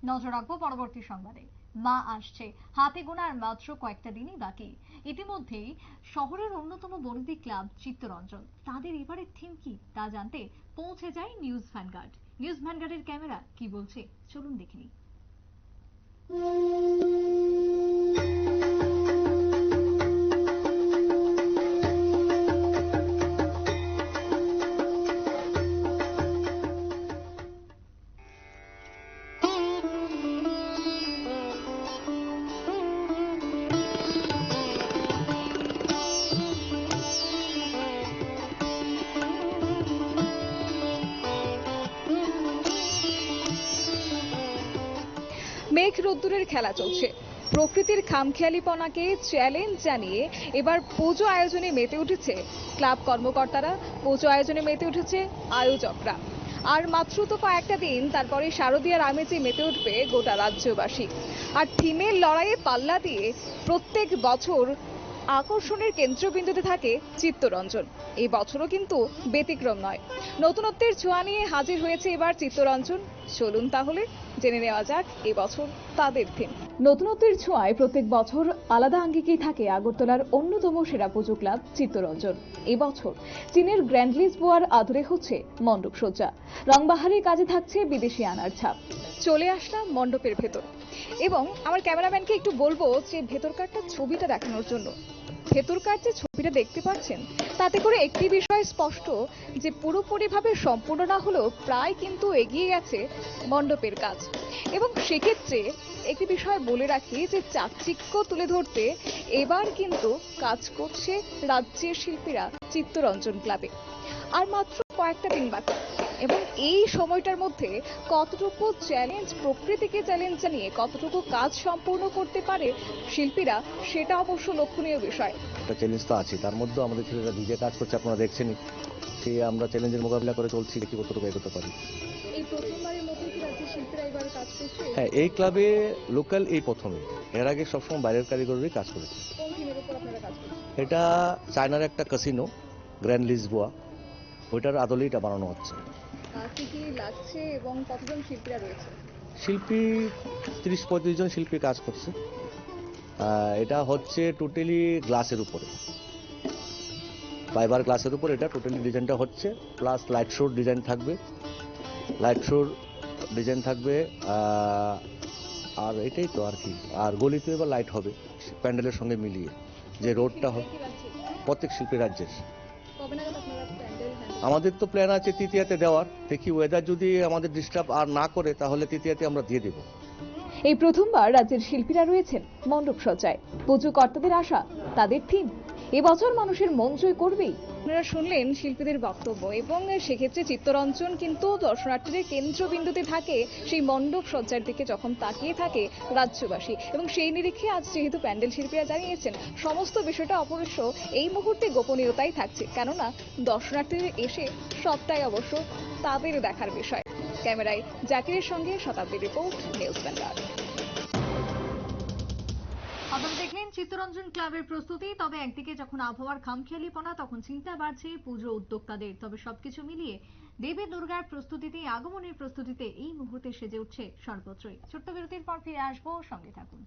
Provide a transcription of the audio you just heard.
নজর রাখবো পরবর্তী সংবাদে। মা আসছে, হাতে গোনার মাত্র কয়েকটা দিনই বাকি। ইতিমধ্যেই শহরের অন্যতম বনেদি ক্লাব চিত্তরঞ্জন, তাদের এবারের থিম কি তা জানতে পৌঁছে যায় নিউজ ভ্যানগার্ড। নিউজ ভ্যানগার্ডের ক্যামেরা কি বলছে চলুন দেখে নিই। মেঘ রোদ্দুরের খেলা চলছে, প্রকৃতির খামখেয়ালিপনাকে চ্যালেঞ্জ জানিয়ে এবার পুজো আয়োজনে মেতে উঠেছে ক্লাব কর্মকর্তারা, পুজো আয়োজনে মেতে উঠেছে আয়োজকরা। আর মাত্র তো কয়েকটা দিন, তারপরে শারদীয়ার আমেজে মেতে উঠবে গোটা রাজ্যবাসী। আর থিমের লড়াইয়ে পাল্লা দিয়ে প্রত্যেক বছর আকর্ষণের কেন্দ্রবিন্দুতে থাকে চিত্তরঞ্জন। এই বছরও কিন্তু ব্যতিক্রম নয়, নতুনত্বের ছোঁয়া নিয়ে হাজির হয়েছে এবার চিত্তরঞ্জন। চলুন তাহলে জেনে নেওয়া যাক এবছর তাদের থিম। নতুনত্বের ছোঁয়ায় প্রত্যেক বছর আলাদা আঙ্গিকেই থাকে আগরতলার অন্যতম সেরা পুজো ক্লাব চিত্তরঞ্জন। এবছর চীনের গ্র্যান্ড লিসবোয়ার আদরে হচ্ছে মণ্ডপ সজ্জা, রংবাহারির কাজে থাকছে বিদেশি আনার ছাপ। চলে আসলাম মণ্ডপের ভেতর এবং আমার ক্যামেরাম্যানকে একটু বলবো যে ভেতরকারটা ছবিটা দেখানোর জন্য। ভেতরকার যে ছবিটা দেখতে পাচ্ছেন তাতে করে একটি বিষয় স্পষ্ট, যে পুরোপুরিভাবে সম্পূর্ণ না হলেও প্রায় কিন্তু এগিয়ে গেছে মণ্ডপের কাজ। এবং সেক্ষেত্রে একটি বিষয় বলে রাখি যে চাকচিক্য তুলে ধরতে এবার কিন্তু কাজ করছে রাজ্যের শিল্পীরা চিত্তরঞ্জন ক্লাবে। আর মাত্র কয়েকটা দিন বাকি, এবং এই সময়টার মধ্যে কতটুকু চ্যালেঞ্জ, প্রকৃতিকে চ্যালেঞ্জ জানিয়ে কতটুকু কাজ সম্পূর্ণ করতে পারে শিল্পীরা, সেটা অবশ্য লক্ষণীয় বিষয়। একটা চ্যালেঞ্জ তো আছে, তার মধ্যে আমাদের ছেলেরা নিজে কাজ করছে, আপনারা দেখছেনই। সেই আমরা চ্যালেঞ্জের মোকাবিলা করে চলছি, দেখি কতটুকু এগোতে পারি। এই প্রথমবারের মতো কি রাজ্যের শিল্পীরা এবার কাজ করছে? হ্যাঁ, এই ক্লাবে লোকাল এই প্রথমে, এর আগে সবসময় বাইরের কারিগরেরই কাজ করেছে। কোন থিমের উপর আপনারা কাজ করছেন? এটা চায়নার একটা ক্যাসিনো, গ্র্যান্ড লিসবোয়া, ওইটার আদলেই এটা বানানো হচ্ছে। কি কি লাগছে এবং কতজন শিল্পীরা রয়েছে? শিল্পী 30-35 জন শিল্পী কাজ করছে। এটা হচ্ছে টোটালি গ্লাসের উপরে, ফাইবার গ্লাসের উপর এটা টোটালি ডিজাইনটা হচ্ছে, প্লাস লাইট শোর ডিজাইন থাকবে, লাইট শোর ডিজাইন থাকবে। আর এটাই তো আর কি, আর গলিতে এবার লাইট হবে প্যান্ডেলের সঙ্গে মিলিয়ে, যে রোডটা হবে প্রত্যেক শিল্পী রাজ্যের। আমাদের তো প্ল্যান আছে তৃতীয়াতে দেওয়ার, দেখি ওয়েদার যদি আমাদের ডিস্টার্ব আর না করে তাহলে তৃতীয়াতে আমরা দিয়ে দেব। এই প্রথমবার রাজ্যের শিল্পীরা রয়েছেন মণ্ডপ সজ্জায়। পুজো কর্তাদের আশা তাদের থিম এবছর মানুষের মন জয় করবেই। আপনারা শুনলেন শিল্পীদের বক্তব্য, এবং সেক্ষেত্রে চিত্তরঞ্জন কিন্তু দর্শনার্থীদের কেন্দ্রবিন্দুতে থাকে, সেই মণ্ডপ সজ্জার দিকে যখন তাকিয়ে থাকে রাজ্যবাসী। এবং সেই নিরিখে আজ যেহেতু প্যান্ডেল শিল্পীরা জানিয়েছেন সমস্ত বিষয়টা অবশ্য এই মুহূর্তে গোপনীয়তাই থাকছে, কেননা দর্শনার্থীদের এসে সবটাই অবশ্য তাদের দেখার বিষয়। ক্যামেরায় জাকিরের সঙ্গে শতাব্দী রিপোর্ট, নিউজ ভ্যানগার্ড। আপনারা দেখলেন চিত্তরঞ্জন ক্লাবের প্রস্তুতি। তবে একদিকে যখন আবহাওয়ার খামখেয়ালিপনা, তখন চিন্তা বাড়ছে পুজো উদ্যোক্তাদের। তবে সবকিছু মিলিয়ে দেবী দুর্গার প্রস্তুতিতে, আগমনের প্রস্তুতিতে এই মুহূর্তে সেজে উঠছে সর্বত্রই। ছোট্ট বিরতির পর ফিরে আসবো, সঙ্গে থাকুন।